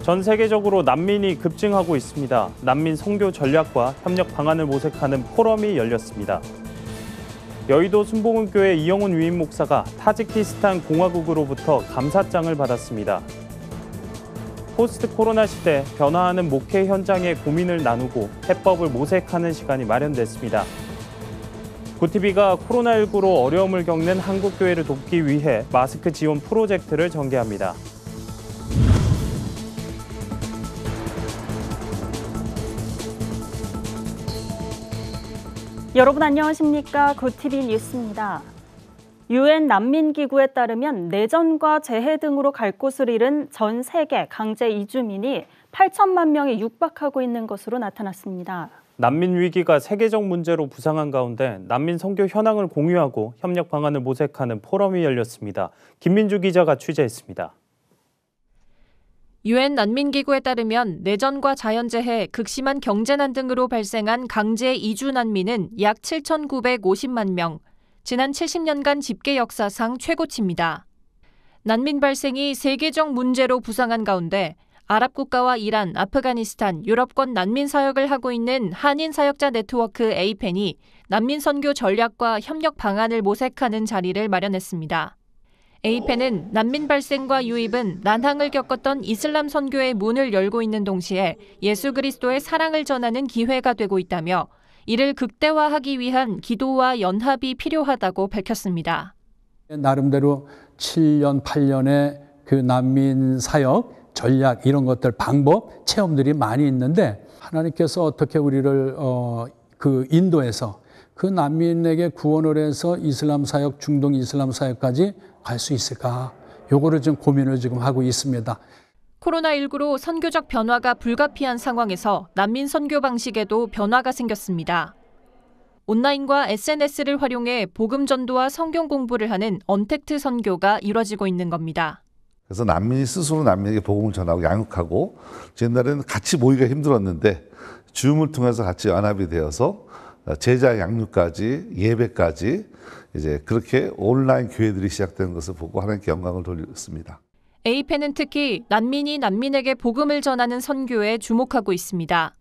전 세계적으로 난민이 급증하고 있습니다. 난민 선교 전략과 협력 방안을 모색하는 포럼이 열렸습니다. 여의도 순복음교회 이영훈 위임 목사가 타지키스탄 공화국으로부터 감사장을 받았습니다. 포스트 코로나 시대 변화하는 목회 현장의 고민을 나누고 해법을 모색하는 시간이 마련됐습니다. 구티비가 코로나19로 어려움을 겪는 한국교회를 돕기 위해 마스크 지원 프로젝트를 전개합니다. 여러분 안녕하십니까? 구티비 뉴스입니다. 유엔 난민기구에 따르면 내전과 재해 등으로 갈 곳을 잃은 전 세계 강제 이주민이 8천만 명에 육박하고 있는 것으로 나타났습니다. 난민 위기가 세계적 문제로 부상한 가운데 난민 선교 현황을 공유하고 협력 방안을 모색하는 포럼이 열렸습니다. 김민주 기자가 취재했습니다. 유엔 난민기구에 따르면 내전과 자연재해, 극심한 경제난 등으로 발생한 강제 이주 난민은 약 7,950만 명, 지난 70년간 집계 역사상 최고치입니다. 난민 발생이 세계적 문제로 부상한 가운데 아랍 국가와 이란, 아프가니스탄, 유럽권 난민 사역을 하고 있는 한인 사역자 네트워크 에이펜이 난민 선교 전략과 협력 방안을 모색하는 자리를 마련했습니다. 에이펜은 난민 발생과 유입은 난항을 겪었던 이슬람 선교의 문을 열고 있는 동시에 예수 그리스도의 사랑을 전하는 기회가 되고 있다며 이를 극대화하기 위한 기도와 연합이 필요하다고 밝혔습니다. 나름대로 7년, 8년의 그 난민 사역, 전략 이런 것들, 방법, 체험들이 많이 있는데 하나님께서 어떻게 우리를 인도해서 그 난민에게 구원을 해서 이슬람 사역, 중동 이슬람 사역까지 갈 수 있을까? 요거를 좀 고민을 지금 하고 있습니다. 코로나19로 선교적 변화가 불가피한 상황에서 난민 선교 방식에도 변화가 생겼습니다. 온라인과 SNS를 활용해 복음 전도와 성경 공부를 하는 언택트 선교가 이뤄지고 있는 겁니다. 그래서 난민이 스스로 난민에게 복음을 전하고 양육하고 옛날에는 같이 모이기가 힘들었는데 줌을 통해서 같이 연합이 되어서 제자 양육까지 예배까지 이제 그렇게 온라인 교회들이 시작되는 것을 보고 하나님께 영광을 돌렸습니다. 에이펜은 특히 난민이 난민에게 복음을 전하는 선교에 주목하고 있습니다.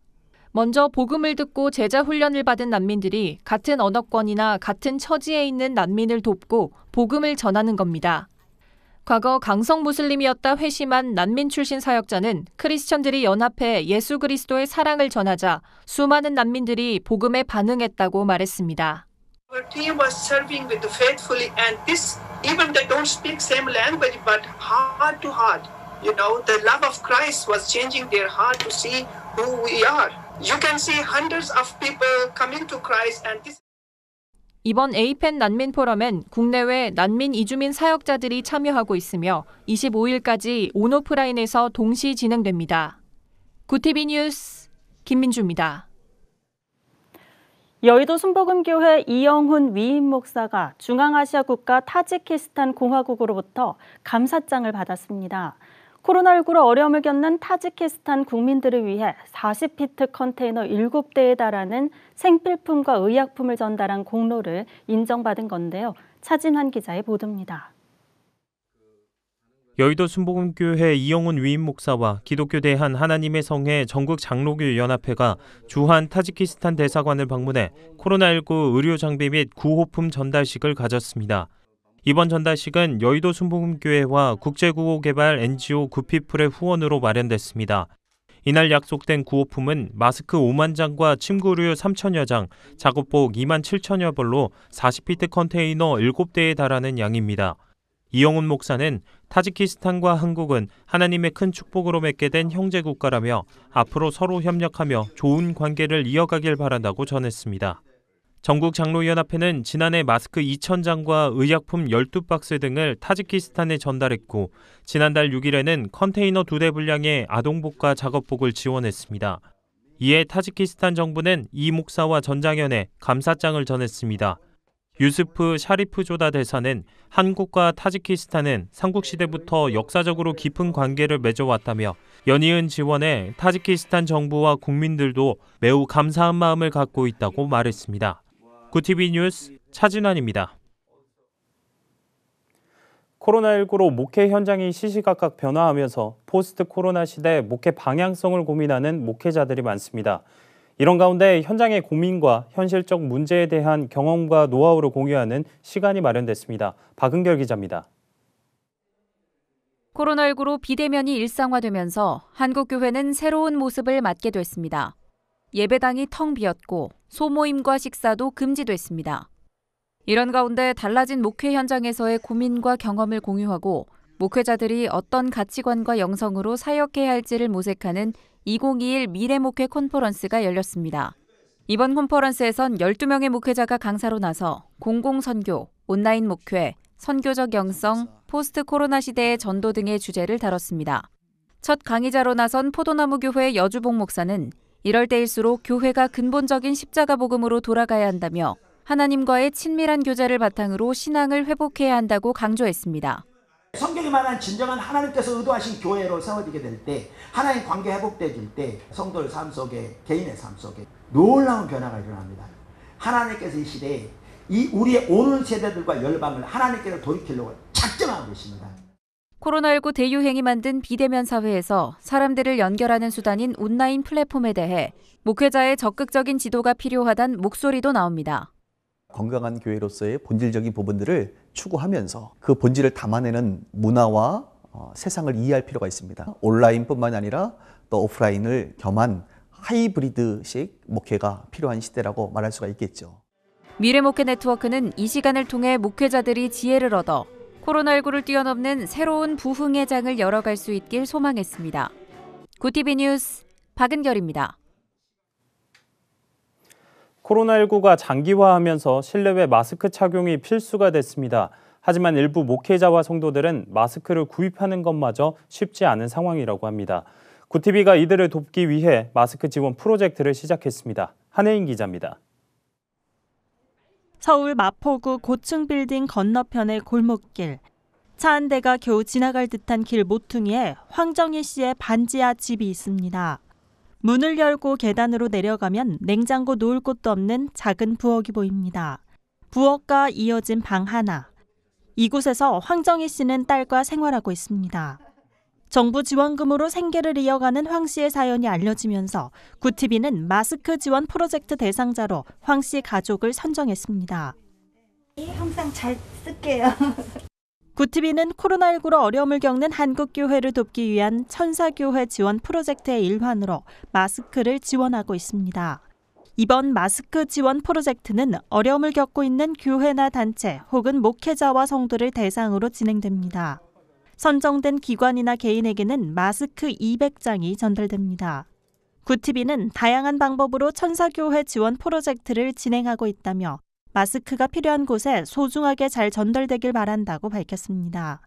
먼저 복음을 듣고 제자 훈련을 받은 난민들이 같은 언어권이나 같은 처지에 있는 난민을 돕고 복음을 전하는 겁니다. 과거 강성 무슬림이었다 회심한 난민 출신 사역자는 크리스천들이 연합해 예수 그리스도의 사랑을 전하자 수많은 난민들이 복음에 반응했다고 말했습니다. Our team was serving with faithfully, and this even they don't speak same language, but heart to heart, the love of Christ was changing their heart to see who we are. You can see hundreds of people coming to Christ, and this. 이번 에이펜 난민 포럼엔 국내외 난민 이주민 사역자들이 참여하고 있으며 25일까지 온오프라인에서 동시 진행됩니다. 구티비 뉴스 김민주입니다. 여의도 순복음교회 이영훈 위임 목사가 중앙아시아 국가 타지키스탄 공화국으로부터 감사장을 받았습니다. 코로나19로 어려움을 겪는 타지키스탄 국민들을 위해 40피트 컨테이너 7대에 달하는 생필품과 의약품을 전달한 공로를 인정받은 건데요. 차진환 기자의 보도입니다. 여의도 순복음교회 이영훈 위임 목사와 기독교 대한 하나님의 성회 전국 장로교 연합회가 주한 타지키스탄 대사관을 방문해 코로나19 의료 장비 및 구호품 전달식을 가졌습니다. 이번 전달식은 여의도 순복음교회와 국제구호개발 NGO 구피플의 후원으로 마련됐습니다. 이날 약속된 구호품은 마스크 5만 장과 침구류 3천여 장, 작업복 2만 7천여 벌로 40피트 컨테이너 7대에 달하는 양입니다. 이영훈 목사는 타지키스탄과 한국은 하나님의 큰 축복으로 맺게 된 형제국가라며 앞으로 서로 협력하며 좋은 관계를 이어가길 바란다고 전했습니다. 전국장로연합회는 지난해 마스크 2,000장과 의약품 12박스 등을 타지키스탄에 전달했고 지난달 6일에는 컨테이너 2대 분량의 아동복과 작업복을 지원했습니다. 이에 타지키스탄 정부는 이 목사와 전장현에 감사장을 전했습니다. 유스프 샤리프조다 대사는 한국과 타지키스탄은 삼국시대부터 역사적으로 깊은 관계를 맺어왔다며 연이은 지원에 타지키스탄 정부와 국민들도 매우 감사한 마음을 갖고 있다고 말했습니다. 구티비 뉴스 차진환입니다. 코로나19로 목회 현장이 시시각각 변화하면서 포스트 코로나 시대 목회 방향성을 고민하는 목회자들이 많습니다. 이런 가운데 현장의 고민과 현실적 문제에 대한 경험과 노하우를 공유하는 시간이 마련됐습니다. 박은결 기자입니다. 코로나19로 비대면이 일상화되면서 한국교회는 새로운 모습을 맞게 됐습니다. 예배당이 텅 비었고 소모임과 식사도 금지됐습니다. 이런 가운데 달라진 목회 현장에서의 고민과 경험을 공유하고 목회자들이 어떤 가치관과 영성으로 사역해야 할지를 모색하는 2021 미래목회 컨퍼런스가 열렸습니다. 이번 컨퍼런스에선 12명의 목회자가 강사로 나서 공공선교, 온라인 목회, 선교적 영성, 포스트 코로나 시대의 전도 등의 주제를 다뤘습니다. 첫 강의자로 나선 포도나무교회 여주봉 목사는 이럴 때일수록 교회가 근본적인 십자가 복음으로 돌아가야 한다며 하나님과의 친밀한 교제를 바탕으로 신앙을 회복해야 한다고 강조했습니다. 성경이 말한 진정한 하나님께서 의도하신 교회로 세워지게 될 때, 하나님 관계 회복되질 때 성도의 삶 속에, 개인의 삶 속에 놀라운 변화가 일어납니다. 하나님께서 이 시대에 우리의 오는 세대들과 열방을 하나님께로 돌이키려고 작정하고 계십니다. 코로나19 대유행이 만든 비대면 사회에서 사람들을 연결하는 수단인 온라인 플랫폼에 대해 목회자의 적극적인 지도가 필요하다는 목소리도 나옵니다. 건강한 교회로서의 본질적인 부분들을 추구하면서 그 본질을 담아내는 문화와 세상을 이해할 필요가 있습니다. 온라인뿐만 아니라 또 오프라인을 겸한 하이브리드식 목회가 필요한 시대라고 말할 수가 있겠죠. 미래목회 네트워크는 이 시간을 통해 목회자들이 지혜를 얻어 코로나19를 뛰어넘는 새로운 부흥의 장을 열어갈 수 있길 소망했습니다. 구티비 뉴스 박은결입니다. 코로나19가 장기화하면서 실내외 마스크 착용이 필수가 됐습니다. 하지만 일부 목회자와 성도들은 마스크를 구입하는 것마저 쉽지 않은 상황이라고 합니다. 구티비가 이들을 돕기 위해 마스크 지원 프로젝트를 시작했습니다. 한혜인 기자입니다. 서울 마포구 고층 빌딩 건너편의 골목길. 차 한 대가 겨우 지나갈 듯한 길 모퉁이에 황정희 씨의 반지하 집이 있습니다. 문을 열고 계단으로 내려가면 냉장고 놓을 곳도 없는 작은 부엌이 보입니다. 부엌과 이어진 방 하나. 이곳에서 황정희 씨는 딸과 생활하고 있습니다. 정부 지원금으로 생계를 이어가는 황 씨의 사연이 알려지면서 구티비는 마스크 지원 프로젝트 대상자로 황 씨 가족을 선정했습니다. 항상 잘 쓸게요. 구티비는 코로나19로 어려움을 겪는 한국교회를 돕기 위한 천사교회 지원 프로젝트의 일환으로 마스크를 지원하고 있습니다. 이번 마스크 지원 프로젝트는 어려움을 겪고 있는 교회나 단체 혹은 목회자와 성도를 대상으로 진행됩니다. 선정된 기관이나 개인에게는 마스크 200장이 전달됩니다. 구티비는 다양한 방법으로 천사교회 지원 프로젝트를 진행하고 있다며 마스크가 필요한 곳에 소중하게 잘 전달되길 바란다고 밝혔습니다.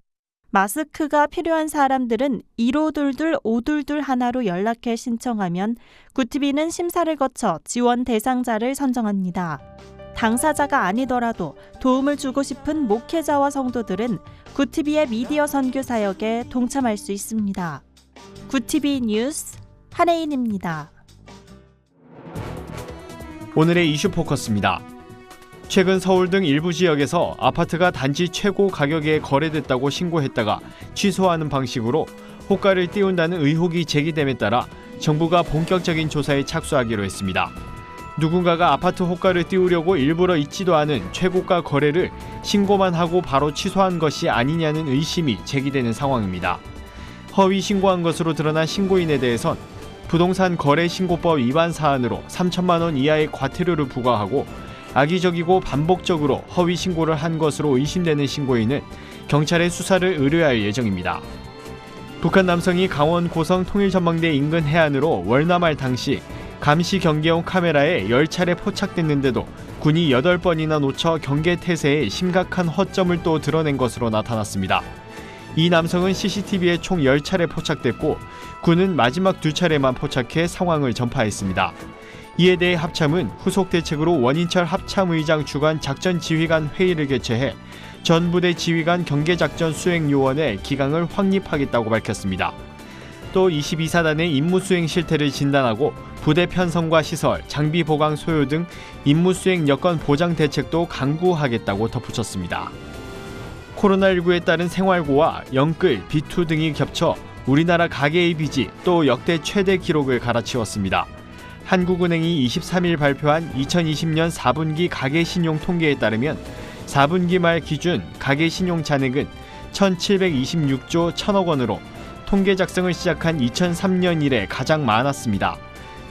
마스크가 필요한 사람들은 1522-522 연락해 신청하면 구티비는 심사를 거쳐 지원 대상자를 선정합니다. 당사자가 아니더라도 도움을 주고 싶은 목회자와 성도들은 구티비의 미디어 선교 사역에 동참할 수 있습니다. 구티비 뉴스 한혜인입니다. 오늘의 이슈 포커스입니다. 최근 서울 등 일부 지역에서 아파트가 단지 최고 가격에 거래됐다고 신고했다가 취소하는 방식으로 호가를 띄운다는 의혹이 제기됨에 따라 정부가 본격적인 조사에 착수하기로 했습니다. 누군가가 아파트 호가를 띄우려고 일부러 있지도 않은 최고가 거래를 신고만 하고 바로 취소한 것이 아니냐는 의심이 제기되는 상황입니다. 허위 신고한 것으로 드러난 신고인에 대해선 부동산 거래신고법 위반 사안으로 3천만 원 이하의 과태료를 부과하고 악의적이고 반복적으로 허위 신고를 한 것으로 의심되는 신고인은 경찰의 수사를 의뢰할 예정입니다. 북한 남성이 강원 고성 통일전망대 인근 해안으로 월남할 당시 감시 경계용 카메라에 10차례 포착됐는데도 군이 8번이나 놓쳐 경계 태세에 심각한 허점을 또 드러낸 것으로 나타났습니다. 이 남성은 CCTV에 총 10차례 포착됐고 군은 마지막 2차례만 포착해 상황을 전파했습니다. 이에 대해 합참은 후속 대책으로 원인철 합참의장 주관 작전지휘관 회의를 개최해 전 부대 지휘관 경계작전 수행요원의 기강을 확립하겠다고 밝혔습니다. 또 22사단의 임무수행 실태를 진단하고 부대 편성과 시설, 장비 보강 소요 등 임무수행 여건 보장 대책도 강구하겠다고 덧붙였습니다. 코로나19에 따른 생활고와 영끌, 비투 등이 겹쳐 우리나라 가계의 빚이 또 역대 최대 기록을 갈아치웠습니다. 한국은행이 23일 발표한 2020년 4분기 가계 신용 통계에 따르면 4분기 말 기준 가계 신용 잔액은 1,726조 1,000억 원으로 통계 작성을 시작한 2003년 이래 가장 많았습니다.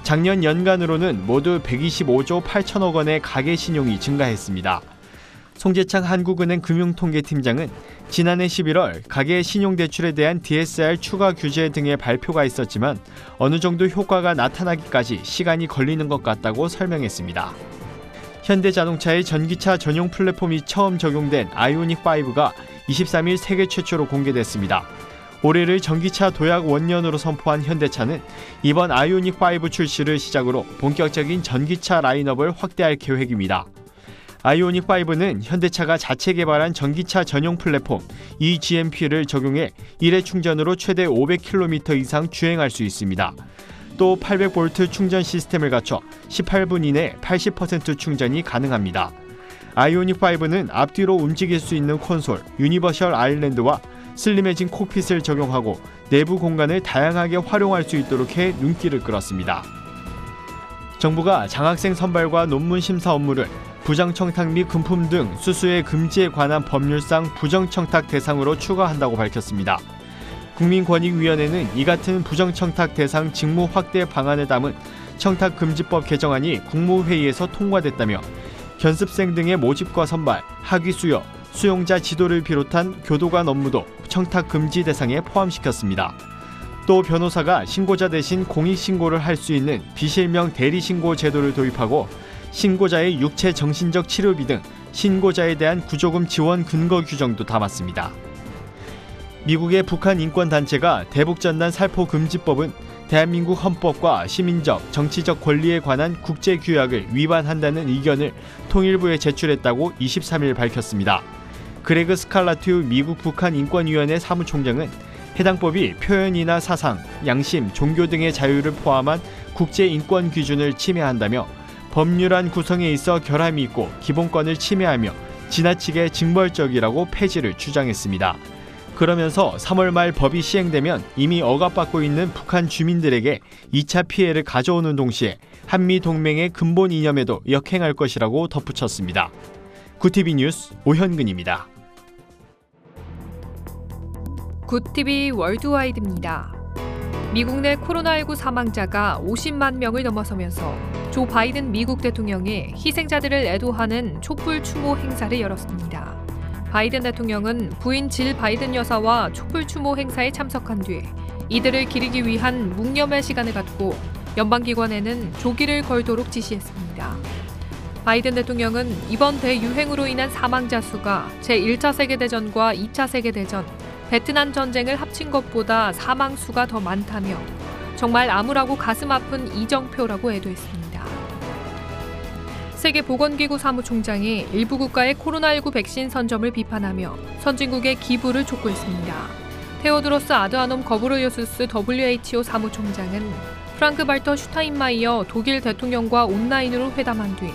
작년 연간으로는 모두 125조 8천억 원의 가계 신용이 증가했습니다. 송재창 한국은행 금융통계팀장은 지난해 11월 가계 신용대출에 대한 DSR 추가 규제 등의 발표가 있었지만 어느 정도 효과가 나타나기까지 시간이 걸리는 것 같다고 설명했습니다. 현대자동차의 전기차 전용 플랫폼이 처음 적용된 아이오닉5가 23일 세계 최초로 공개됐습니다. 올해를 전기차 도약 원년으로 선포한 현대차는 이번 아이오닉5 출시를 시작으로 본격적인 전기차 라인업을 확대할 계획입니다. 아이오닉5는 현대차가 자체 개발한 전기차 전용 플랫폼 eGMP를 적용해 일회 충전으로 최대 500km 이상 주행할 수 있습니다. 또 800V 충전 시스템을 갖춰 18분 이내 80% 충전이 가능합니다. 아이오닉5는 앞뒤로 움직일 수 있는 콘솔, 유니버셜 아일랜드와 슬림해진 콕핏을 적용하고 내부 공간을 다양하게 활용할 수 있도록 해 눈길을 끌었습니다. 정부가 장학생 선발과 논문 심사 업무를 부정청탁 및 금품 등 수수의 금지에 관한 법률상 부정청탁 대상으로 추가한다고 밝혔습니다. 국민권익위원회는 이 같은 부정청탁 대상 직무 확대 방안을 담은 청탁금지법 개정안이 국무회의에서 통과됐다며 견습생 등의 모집과 선발, 학위 수여, 수용자 지도를 비롯한 교도관 업무도 청탁금지 대상에 포함시켰습니다. 또 변호사가 신고자 대신 공익신고를 할 수 있는 비실명 대리신고 제도를 도입하고 신고자의 육체 정신적 치료비 등 신고자에 대한 구조금 지원 근거 규정도 담았습니다. 미국의 북한 인권단체가 대북전단 살포금지법은 대한민국 헌법과 시민적, 정치적 권리에 관한 국제규약을 위반한다는 의견을 통일부에 제출했다고 23일 밝혔습니다. 그레그 스칼라튜 미국 북한 인권위원회 사무총장은 해당 법이 표현이나 사상, 양심, 종교 등의 자유를 포함한 국제인권 기준을 침해한다며 법률안 구성에 있어 결함이 있고 기본권을 침해하며 지나치게 징벌적이라고 폐지를 주장했습니다. 그러면서 3월 말 법이 시행되면 이미 억압받고 있는 북한 주민들에게 2차 피해를 가져오는 동시에 한미동맹의 근본 이념에도 역행할 것이라고 덧붙였습니다. 굿TV 뉴스 오현근입니다. 굿TV 월드와이드입니다. 미국 내 코로나19 사망자가 50만 명을 넘어서면서 조 바이든 미국 대통령이 희생자들을 애도하는 촛불 추모 행사를 열었습니다. 바이든 대통령은 부인 질 바이든 여사와 촛불 추모 행사에 참석한 뒤 이들을 기리기 위한 묵념의 시간을 갖고 연방기관에는 조기를 걸도록 지시했습니다. 바이든 대통령은 이번 대유행으로 인한 사망자 수가 제1차 세계대전과 2차 세계대전, 베트남 전쟁을 합친 것보다 사망 수가 더 많다며 정말 암울하고 가슴 아픈 이정표라고 애도했습니다. 세계보건기구 사무총장이 일부 국가의 코로나19 백신 선점을 비판하며 선진국의 기부를 촉구했습니다. 테오드로스 아드하놈 거브르예수스 WHO 사무총장은 프랑크 발터 슈타인마이어 독일 대통령과 온라인으로 회담한 뒤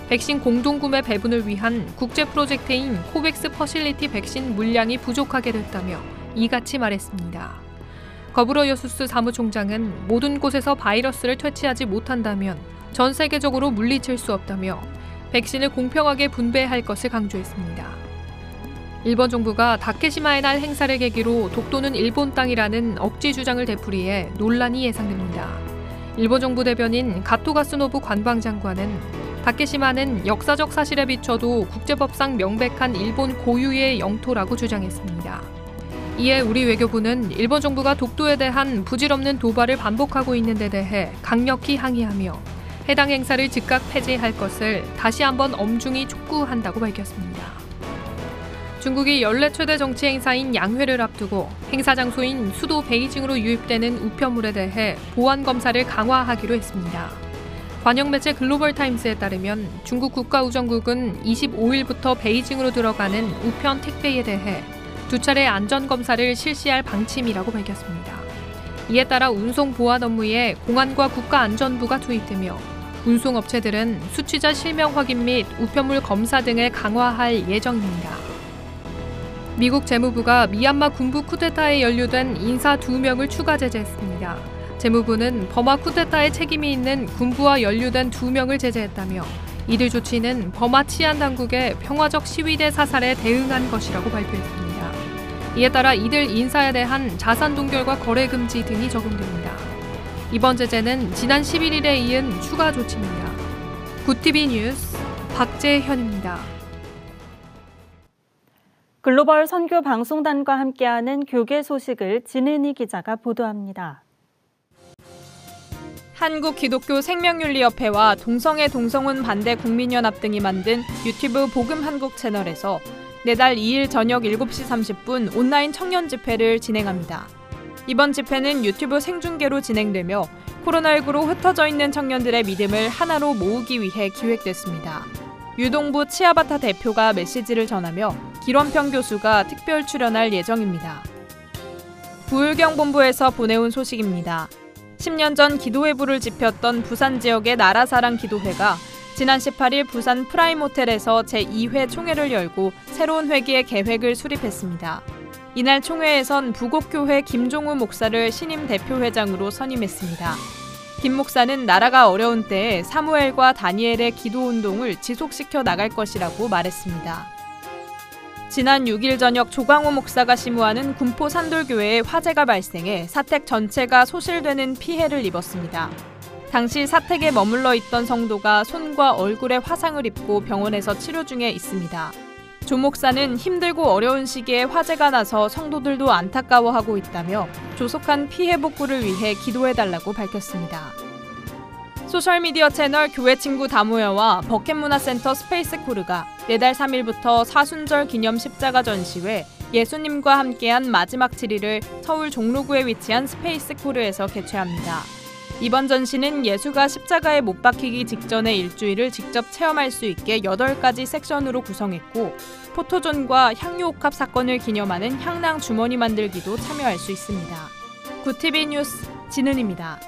백신 공동구매 배분을 위한 국제 프로젝트인 코백스 퍼실리티 백신 물량이 부족하게 됐다며 이같이 말했습니다. 거브르예수스 사무총장은 모든 곳에서 바이러스를 퇴치하지 못한다면 전 세계적으로 물리칠 수 없다며 백신을 공평하게 분배할 것을 강조했습니다. 일본 정부가 다케시마의 날 행사를 계기로 독도는 일본 땅이라는 억지 주장을 되풀이해 논란이 예상됩니다. 일본 정부 대변인 가토가스노부 관방장관은 다케시마는 역사적 사실에 비춰도 국제법상 명백한 일본 고유의 영토라고 주장했습니다. 이에 우리 외교부는 일본 정부가 독도에 대한 부질없는 도발을 반복하고 있는 데 대해 강력히 항의하며 해당 행사를 즉각 폐지할 것을 다시 한번 엄중히 촉구한다고 밝혔습니다. 중국이 연례 최대 정치 행사인 양회를 앞두고 행사 장소인 수도 베이징으로 유입되는 우편물에 대해 보안 검사를 강화하기로 했습니다. 관영 매체 글로벌타임스에 따르면 중국 국가우정국은 25일부터 베이징으로 들어가는 우편 택배에 대해 2차례 안전검사를 실시할 방침이라고 밝혔습니다. 이에 따라 운송 보안 업무에 공안과 국가안전부가 투입되며 운송업체들은 수취자 실명 확인 및 우편물 검사 등을 강화할 예정입니다. 미국 재무부가 미얀마 군부 쿠데타에 연루된 인사 2명을 추가 제재했습니다. 재무부는 버마 쿠데타에 책임이 있는 군부와 연루된 2명을 제재했다며 이들 조치는 버마 치안 당국의 평화적 시위대 사살에 대응한 것이라고 발표했습니다. 이에 따라 이들 인사에 대한 자산 동결과 거래 금지 등이 적용됩니다. 이번 제재는 지난 11일에 이은 추가 조치입니다. 굿TV 뉴스 박재현입니다. 글로벌 선교 방송단과 함께하는 교계 소식을 진은희 기자가 보도합니다. 한국기독교생명윤리협회와 동성애 동성혼 반대 국민연합 등이 만든 유튜브 복음 한국 채널에서 내달 2일 저녁 7시 30분 온라인 청년 집회를 진행합니다. 이번 집회는 유튜브 생중계로 진행되며 코로나19로 흩어져 있는 청년들의 믿음을 하나로 모으기 위해 기획됐습니다. 유동부 치아바타 대표가 메시지를 전하며 길원평 교수가 특별 출연할 예정입니다. 부울경본부에서 보내온 소식입니다. 10년 전 기도회 불을 지폈던 부산 지역의 나라사랑 기도회가 지난 18일 부산 프라임 호텔에서 제2회 총회를 열고 새로운 회기의 계획을 수립했습니다. 이날 총회에선 부곡교회 김종우 목사를 신임 대표회장으로 선임했습니다. 김 목사는 나라가 어려운 때에 사무엘과 다니엘의 기도운동을 지속시켜 나갈 것이라고 말했습니다. 지난 6일 저녁 조광호 목사가 심우하는 군포 산돌교회에 화재가 발생해 사택 전체가 소실되는 피해를 입었습니다. 당시 사택에 머물러 있던 성도가 손과 얼굴에 화상을 입고 병원에서 치료 중에 있습니다. 조 목사는 힘들고 어려운 시기에 화재가 나서 성도들도 안타까워하고 있다며 조속한 피해 복구를 위해 기도해달라고 밝혔습니다. 소셜미디어 채널 교회친구 다모여와 버켓문화센터 스페이스코르가 내달 3일부터 사순절 기념 십자가 전시회 예수님과 함께한 마지막 7일을 서울 종로구에 위치한 스페이스코르에서 개최합니다. 이번 전시는 예수가 십자가에 못 박히기 직전의 일주일을 직접 체험할 수 있게 8가지 섹션으로 구성했고 포토존과 향유옥합 사건을 기념하는 향낭 주머니 만들기도 참여할 수 있습니다. 굿TV 뉴스 진은입니다.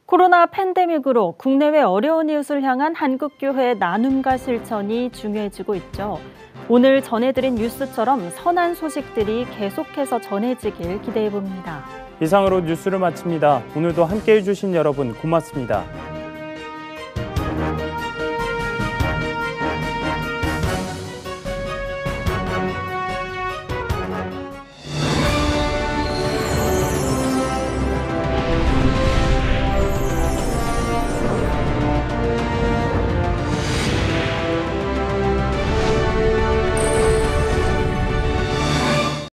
코로나 팬데믹으로 국내외 어려운 이웃을 향한 한국교회의 나눔과 실천이 중요해지고 있죠. 오늘 전해드린 뉴스처럼 선한 소식들이 계속해서 전해지길 기대해봅니다. 이상으로 뉴스를 마칩니다. 오늘도 함께해 주신 여러분 고맙습니다.